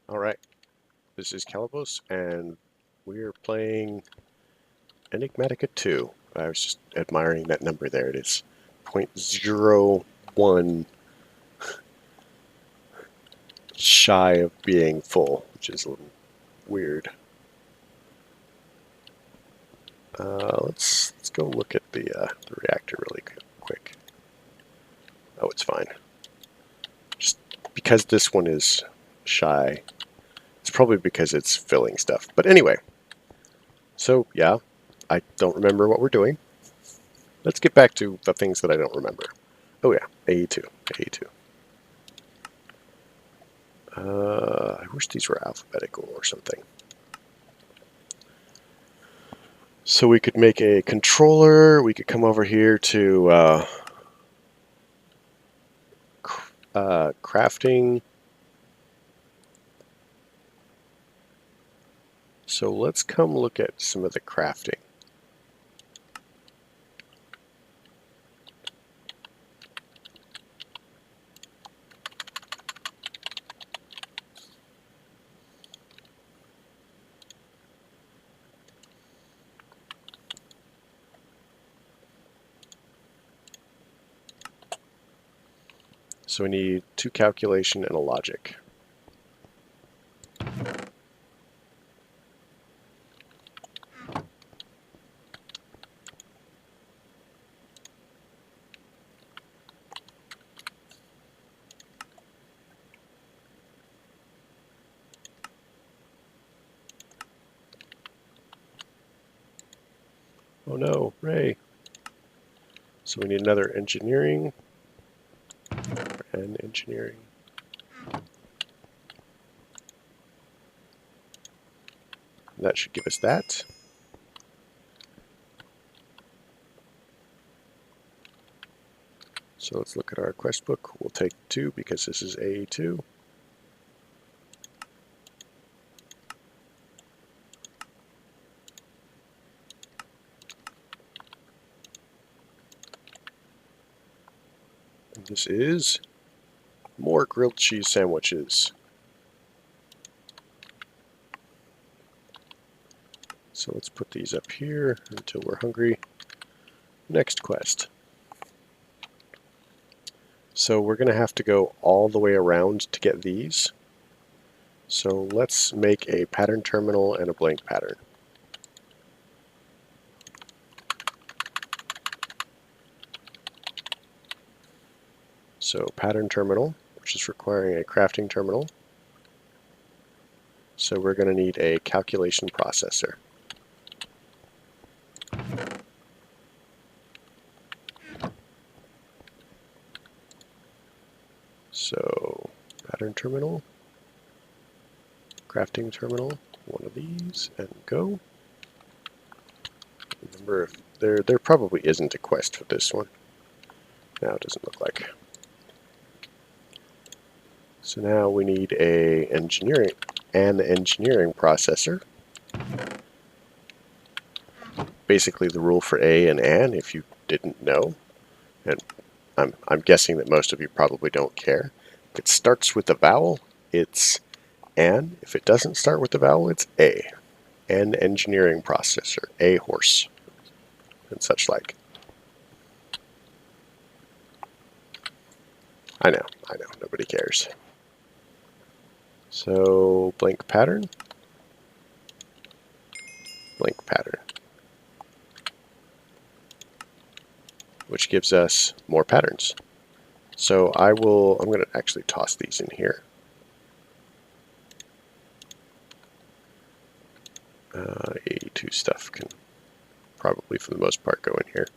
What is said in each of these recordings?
Alright, this is Calibos, and we're playing Enigmatica 2. I was just admiring that number there. It is 0.01 shy of being full, which is a little weird. Let's go look at the reactor really quick. Oh, it's fine. Just because this one is shy, it's probably because it's filling stuff. But anyway, so yeah, I don't remember what we're doing. Let's get back to the things that I don't remember. Oh yeah, AE2, AE2. I wish these were alphabetical or something. So we could make a controller. We could come over here to crafting. So let's come look at some of the crafting. So we need 2 calculation and a logic. Oh no, Ray. So we need another engineering and engineering. That should give us that. So let's look at our quest book. We'll take 2 because this is A2. And this is more grilled cheese sandwiches. So let's put these up here until we're hungry. Next quest. So we're going to have to go all the way around to get these. So let's make a pattern terminal and a blank pattern. So pattern terminal, which is requiring a crafting terminal. So we're going to need a calculation processor. So pattern terminal, crafting terminal, one of these, and go. Remember, there probably isn't a quest for this one. Now it doesn't look like. So now we need an engineering processor. Basically the rule for a and an, if you didn't know, and I'm guessing that most of you probably don't care. If it starts with a vowel, it's an. If it doesn't start with a vowel, it's a. An engineering processor, a horse, and such like. I know, nobody cares. So blank pattern, blank pattern, which gives us more patterns. So I'm going to actually toss these in here. A2 stuff can probably, for the most part, go in here.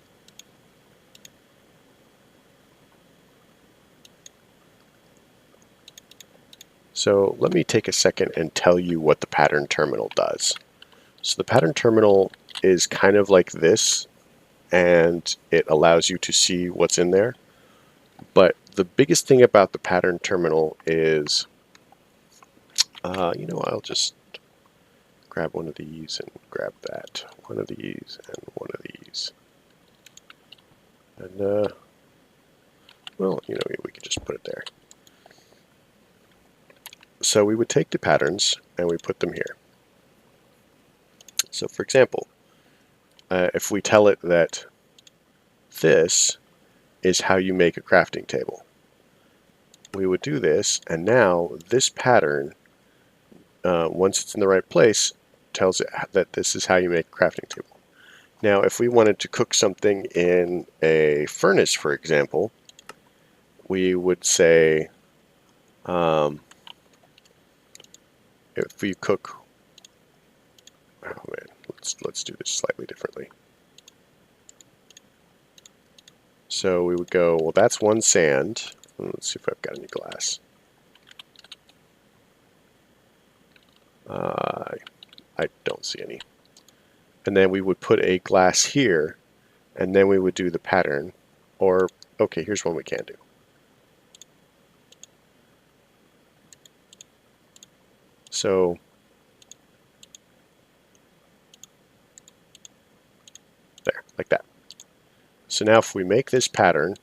So let me take a second and tell you what the pattern terminal does. So the pattern terminal is kind of like this, and it allows you to see what's in there. But the biggest thing about the pattern terminal is, I'll just grab one of these and grab that. One of these and one of these. And, well, we could just put it there. So we would take the patterns and we put them here. So for example, if we tell it that this is how you make a crafting table, we would do this, and now this pattern, once it's in the right place, tells it that this is how you make a crafting table. Now, if we wanted to cook something in a furnace, for example, we would say, if we cook, oh man, let's do this slightly differently. So we would go, well, that's one sand. Let's see if I've got any glass. I don't see any. And then we would put a glass here, and then we would do the pattern. Or, okay, here's one we can do. So there, like that. So now if we make this pattern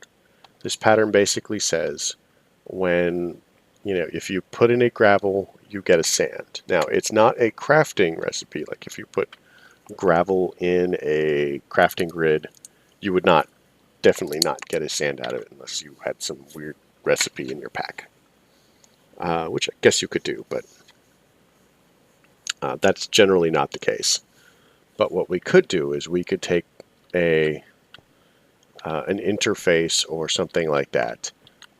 basically says when, if you put in a gravel, you get a sand. Now, it's not a crafting recipe. Like if you put gravel in a crafting grid, you would definitely not get a sand out of it unless you had some weird recipe in your pack, which I guess you could do, but that's generally not the case. But what we could do is we could take an interface or something like that,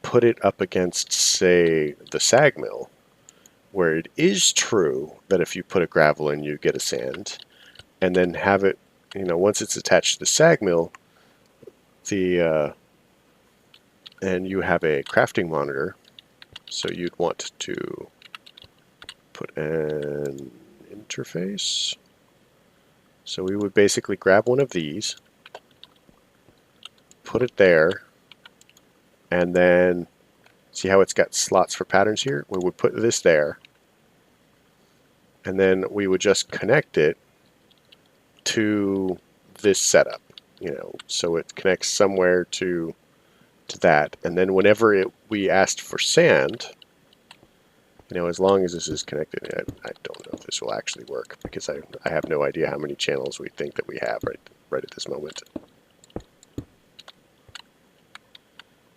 put it up against, say, the sag mill, where it is true that if you put a gravel in, you get a sand, and then have it, once it's attached to the sag mill, and you have a crafting monitor, so you'd want to put an interface. So we would basically grab one of these, put it there, and then see how it's got slots for patterns here? We would put this there, and then we would just connect it to this setup, so it connects somewhere to that, and then whenever we asked for sand, as long as this is connected, I don't know if this will actually work, because I have no idea how many channels we think that we have right at this moment.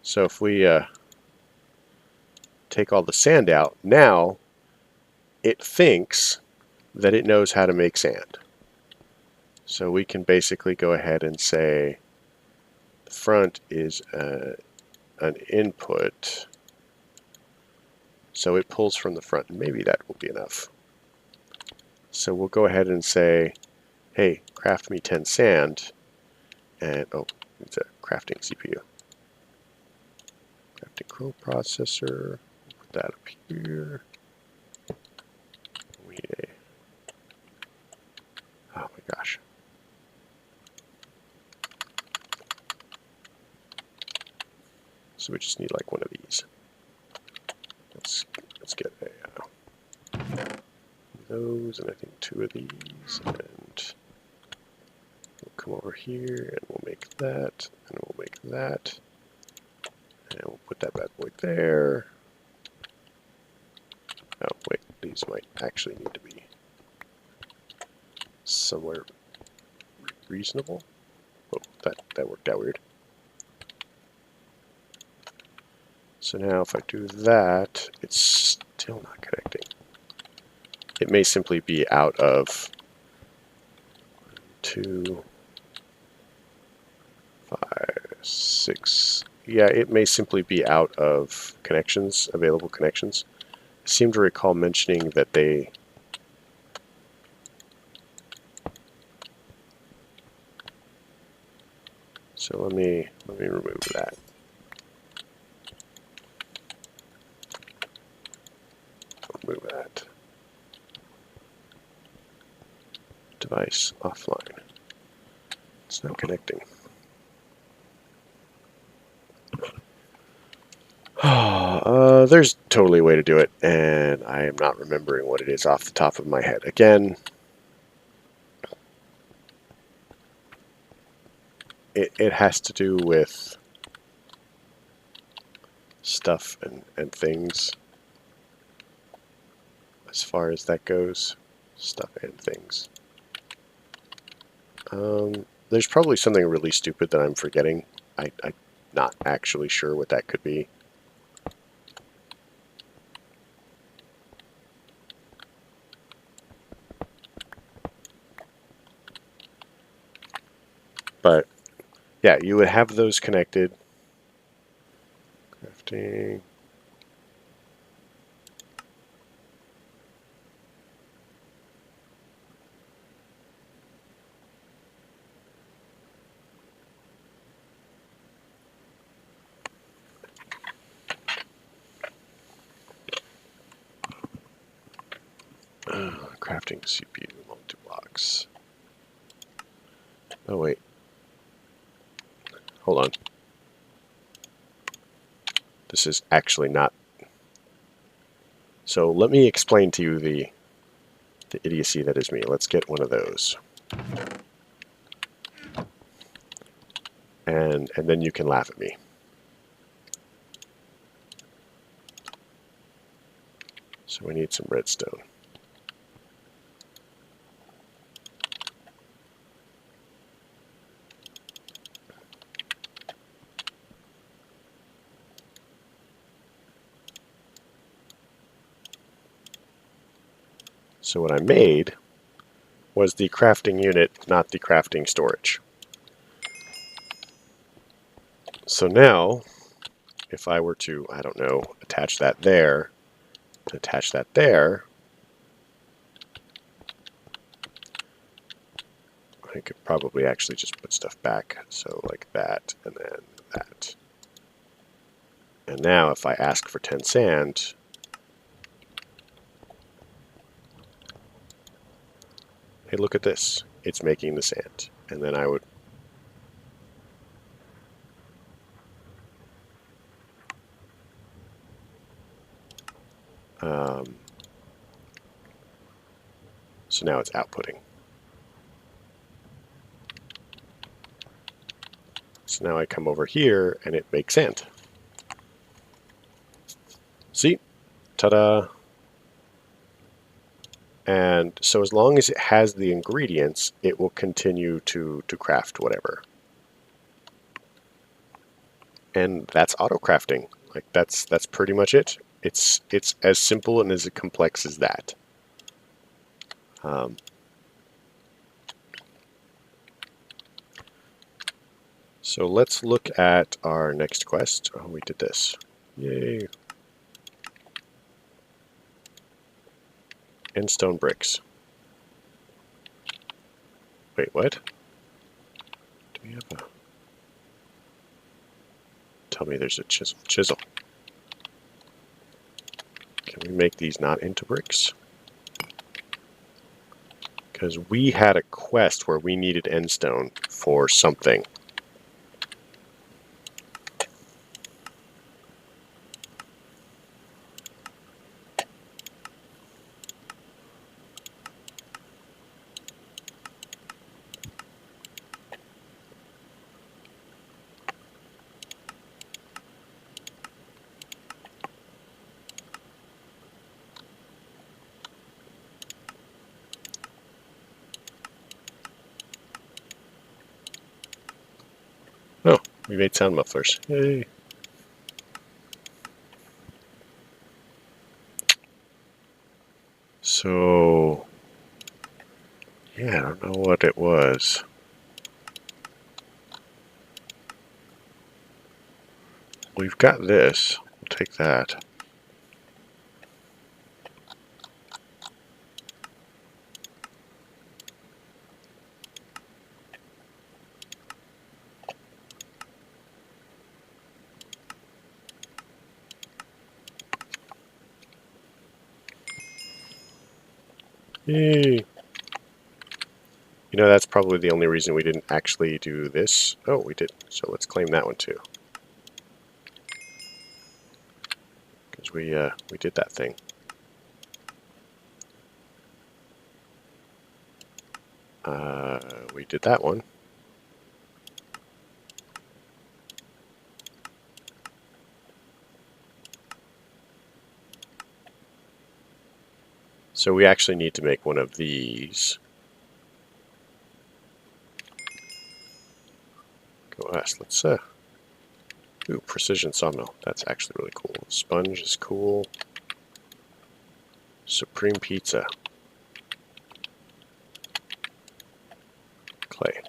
So if we take all the sand out, now it thinks that it knows how to make sand. So we can basically go ahead and say the front is an input. So it pulls from the front, and maybe that will be enough. So we'll go ahead and say, hey, craft me 10 sand, and oh, it's a crafting CPU. Crafting Chrome processor, put that up here. Oh my gosh. So we just need like one of these. Let's get those, and I think 2 of these, and we'll come over here and we'll make that, and we'll make that, and we'll put that bad boy there. Oh wait, these might actually need to be somewhere reasonable. Oh, that worked out weird. So now if I do that, it's still not connecting. It may simply be out of 2, 5, 6. Yeah, it may simply be out of connections, available connections. I seem to recall mentioning that they so let me remove that. Remove that. Device offline. It's not connecting. There's totally a way to do it, and I am not remembering what it is off the top of my head. Again, it has to do with stuff and things. as far as that goes. Stuff and things. There's probably something really stupid that I'm forgetting. I'm not actually sure what that could be. But yeah, you would have those connected. Crafting. Crafting CPU multi-blocks. Oh wait. Hold on. This is actually not. So let me explain to you the idiocy that is me. Let's get one of those. And then you can laugh at me. So we need some redstone. So what I made was the crafting unit, not the crafting storage. So now, if I were to, I don't know, attach that there, attach that there, I could probably actually just put stuff back. So like that, and then that. And now if I ask for 10 sand, hey, look at this. It's making the sand. And then I would so now it's outputting. So now I come over here and it makes sand. See? Ta-da! And so as long as it has the ingredients, it will continue to craft whatever. And that's auto crafting. Like that's pretty much it. It's as simple and as complex as that. So let's look at our next quest. Oh, we did this. Yay. And stone bricks. Wait, what? Do we have a... Tell me there's a chisel. Chisel. Can we make these not into bricks? Because we had a quest where we needed endstone for something. Oh, we made sound mufflers. Yay. So, yeah, I don't know what it was. We've got this. We'll take that. Yay. You know, that's probably the only reason we didn't actually do this. Oh, we did. So let's claim that one too. Because we did that thing. We did that one. So we actually need to make one of these. Go west. Let's ooh, precision sawmill. That's actually really cool. Sponge is cool. Supreme pizza. Clay.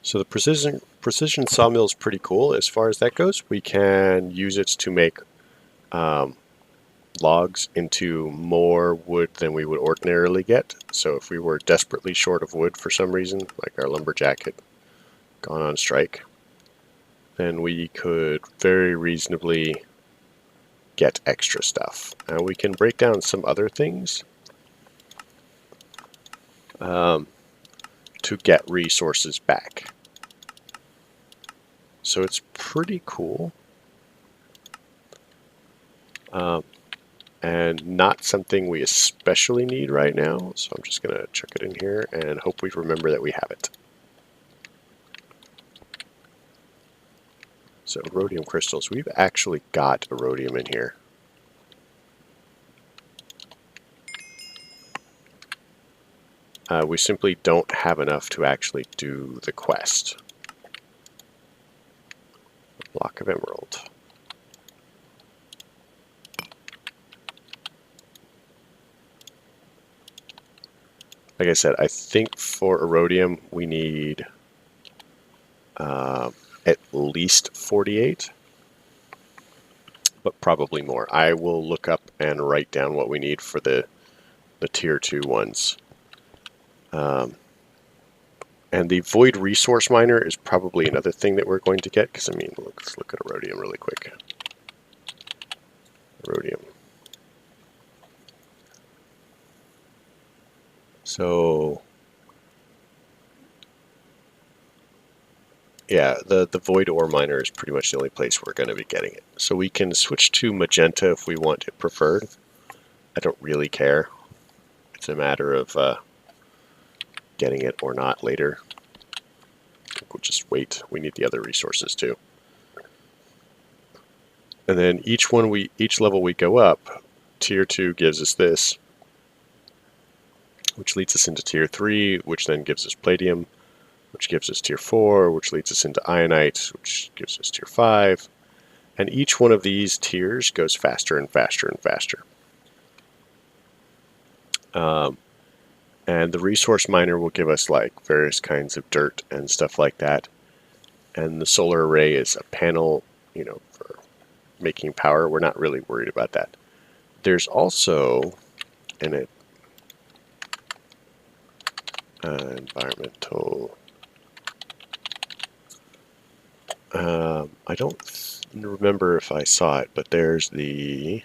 So the precision sawmill is pretty cool as far as that goes. We can use it to make logs into more wood than we would ordinarily get. So if we were desperately short of wood for some reason, like our lumberjack had gone on strike, then we could very reasonably get extra stuff. And we can break down some other things to get resources back. So it's pretty cool. And not something we especially need right now. So I'm just going to chuck it in here and hope we remember that we have it. So rhodium crystals. We've actually got a rhodium in here. We simply don't have enough to actually do the quest. Block of emerald. Like I said, I think for rhodium we need at least 48, but probably more. I will look up and write down what we need for the tier 2 ones. And the void resource miner is probably another thing that we're going to get, because I mean, let's look at a rhodium really quick. Rhodium. So yeah, the void ore miner is pretty much the only place we're going to be getting it. So we can switch to magenta if we want it preferred. I don't really care. It's a matter of getting it or not later. I think we'll just wait. We need the other resources too. And then each level we go up, tier 2 gives us this, which leads us into tier 3, which then gives us palladium, which gives us tier 4, which leads us into ionite, which gives us tier 5. And each one of these tiers goes faster and faster and faster. And the resource miner will give us like various kinds of dirt and stuff like that. And the solar array is a panel, you know, for making power. We're not really worried about that. There's also an environmental. I don't remember if I saw it, but there's the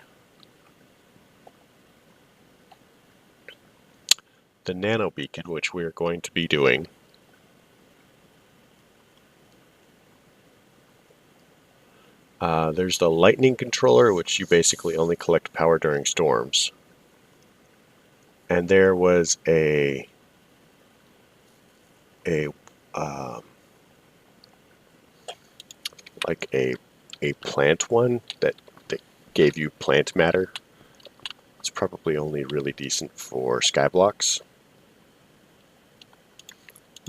nano beacon, which we're going to be doing. There's the lightning controller, which you basically only collect power during storms. And there was a plant one that gave you plant matter. It's probably only really decent for skyblocks.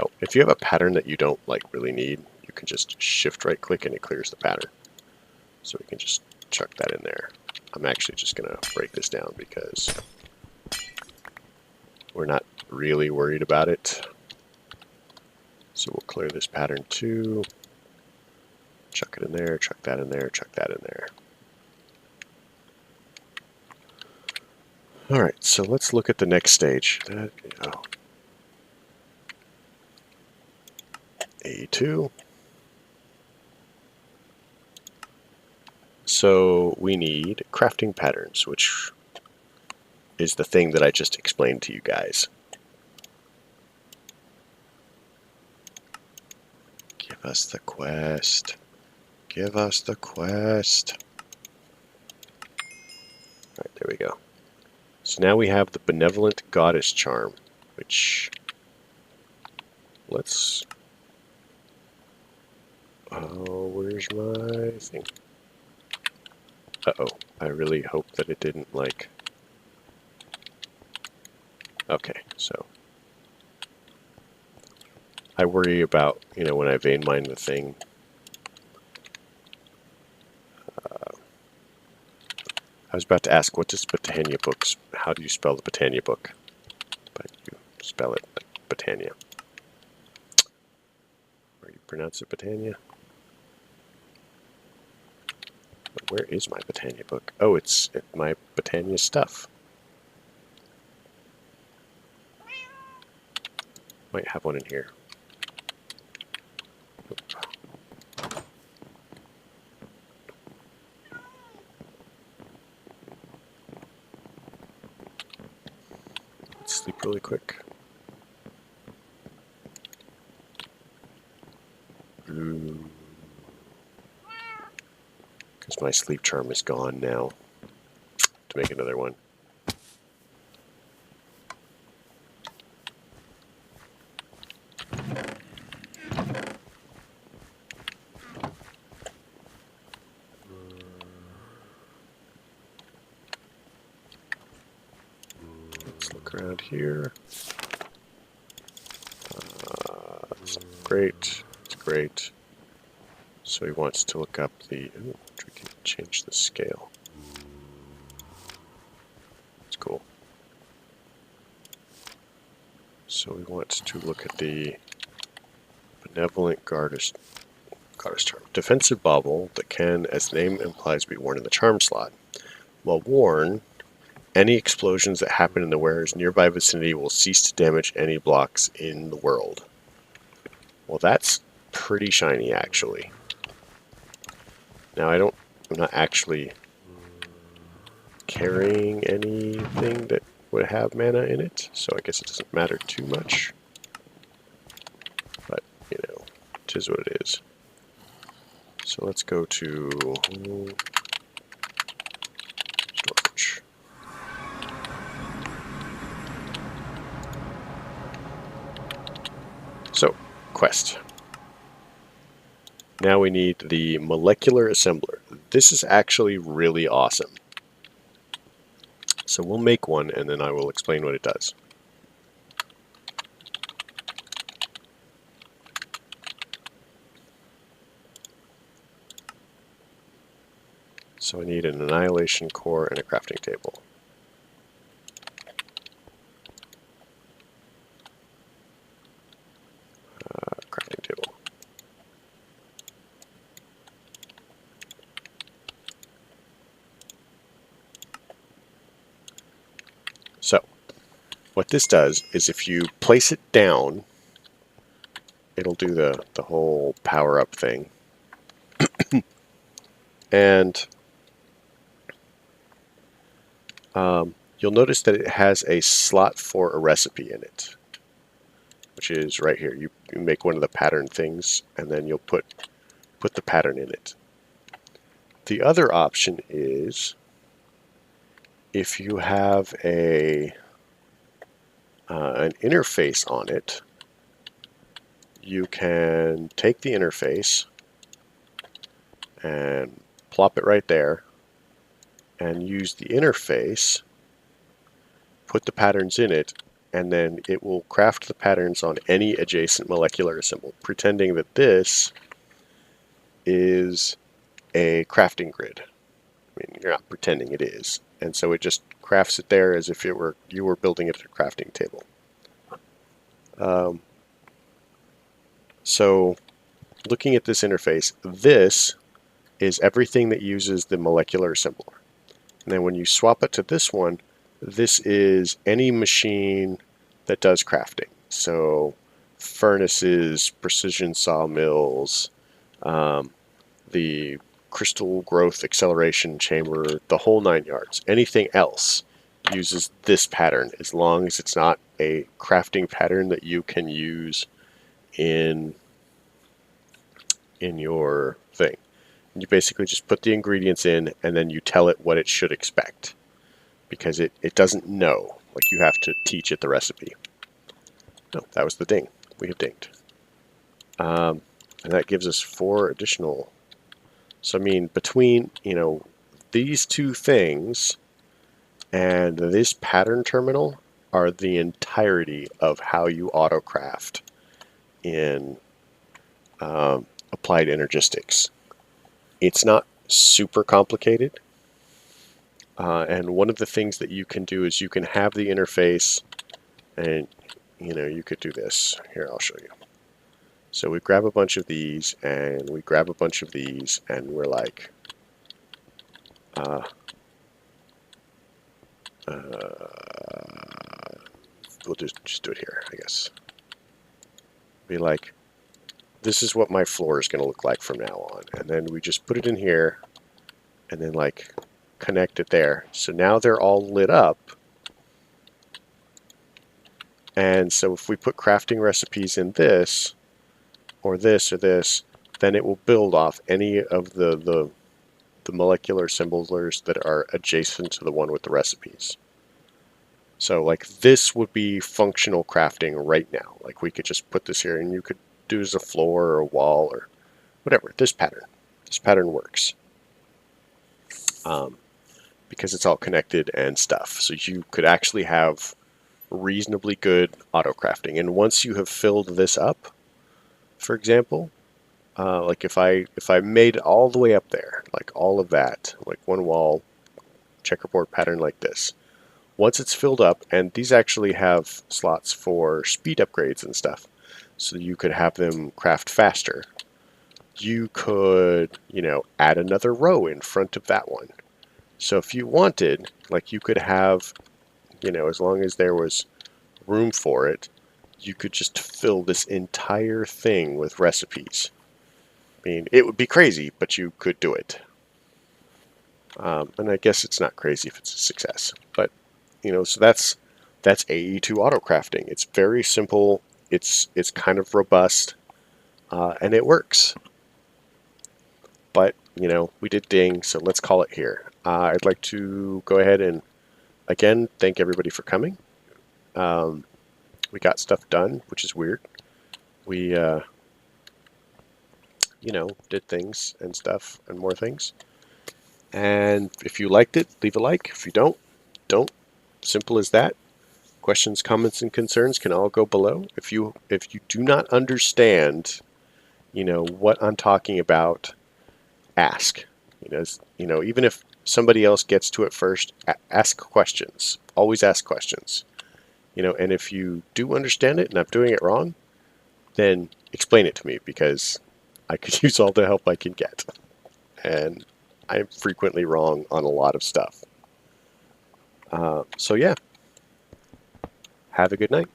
Oh, if you have a pattern that you don't like really need, you can just shift right click and it clears the pattern. So we can just chuck that in there. I'm actually just gonna break this down because we're not really worried about it. So we'll clear this pattern too. Chuck it in there, chuck that in there, chuck that in there. Alright, so let's look at the next stage. A2. So we need crafting patterns, which is the thing that I just explained to you guys. Give us the quest. Give us the quest. Alright, there we go. So now we have the Benevolent Goddess Charm. which let's... Oh, where's my thing? Uh-oh, I really hope that it didn't, like... Okay, so... I worry about, you know, when I vein mine the thing. I was about to ask, what does Britannia books... How do you spell the Britannia book? But you spell it like Britannia. Or you pronounce it Britannia? But where is my Britannia book? Oh, it's my Britannia stuff. Might have one in here. Let's sleep really quick. Because my sleep charm is gone now. To make another one. Let's look around here. That's great. It's great. So he wants to look up the... Ooh, we can change the scale. That's cool. So we want to look at the benevolent goddess charm. Defensive bauble that can, as the name implies, be worn in the charm slot. While worn, any explosions that happen in the wearer's nearby vicinity will cease to damage any blocks in the world. Well, that's pretty shiny, actually. Now, I'm not actually carrying anything that would have mana in it, so I guess it doesn't matter too much. But, you know, it is what it is. So let's go to storage. So, quest. Now we need the molecular assembler. This is actually really awesome. So we'll make one and then I will explain what it does. So I need an annihilation core and a crafting table. Crafting table. So, what this does is if you place it down, it'll do the whole power up thing. And you'll notice that it has a slot for a recipe in it, which is right here. You make one of the pattern things, and then you'll put the pattern in it. The other option is if you have an interface on it, you can take the interface and plop it right there and use the interface, put the patterns in it, and then it will craft the patterns on any adjacent molecular symbol, pretending that this is a crafting grid. I mean, you're not pretending it is. And so it just crafts it there as if you were building it at a crafting table. So looking at this interface, this is everything that uses the molecular assembler. And then when you swap it to this one, this is any machine that does crafting. So furnaces, precision sawmills, the crystal growth acceleration chamber, the whole 9 yards. Anything else uses this pattern as long as it's not a crafting pattern that you can use in your thing. You basically just put the ingredients in and then you tell it what it should expect, because it doesn't know. Like, you have to teach it the recipe. No, that was the ding. We have dinged. And that gives us 4 additional. So I mean, between, these two things and this pattern terminal are the entirety of how you autocraft in applied energistics. It's not super complicated. And one of the things that you can do is you can have the interface, and you could do this. Here, I'll show you. So we grab a bunch of these, and we grab a bunch of these, and we're like, we'll just do it here, I guess. Be like, this is what my floor is going to look like from now on. And then we just put it in here, and then like connect it there. So now they're all lit up. And so if we put crafting recipes in this, or this, or this, then it will build off any of the molecular symbols that are adjacent to the one with the recipes. So like this would be functional crafting right now. Like we could just put this here, and you could do as a floor or a wall or whatever. This pattern works. Because it's all connected and stuff. So you could actually have reasonably good auto crafting. And once you have filled this up, for example, like if I made it all the way up there, like all of that, like one wall checkerboard pattern like this, once it's filled up, and these actually have slots for speed upgrades and stuff, so you could have them craft faster. You could, add another row in front of that one. So if you wanted, like you could have, as long as there was room for it, you could just fill this entire thing with recipes. I mean, it would be crazy, but you could do it. And I guess it's not crazy if it's a success. But, so that's AE2 auto crafting. It's very simple. It's kind of robust, and it works. But, we did ding, so let's call it here. I'd like to go ahead and, again, thank everybody for coming. We got stuff done, which is weird. We, did things and stuff and more things. And if you liked it, leave a like. If you don't. Simple as that. Questions, comments, and concerns can all go below. If you do not understand, what I'm talking about, ask. Even if somebody else gets to it first, ask questions. Always ask questions. And if you do understand it and I'm doing it wrong, then explain it to me, because I could use all the help I can get. And I'm frequently wrong on a lot of stuff. So yeah, have a good night.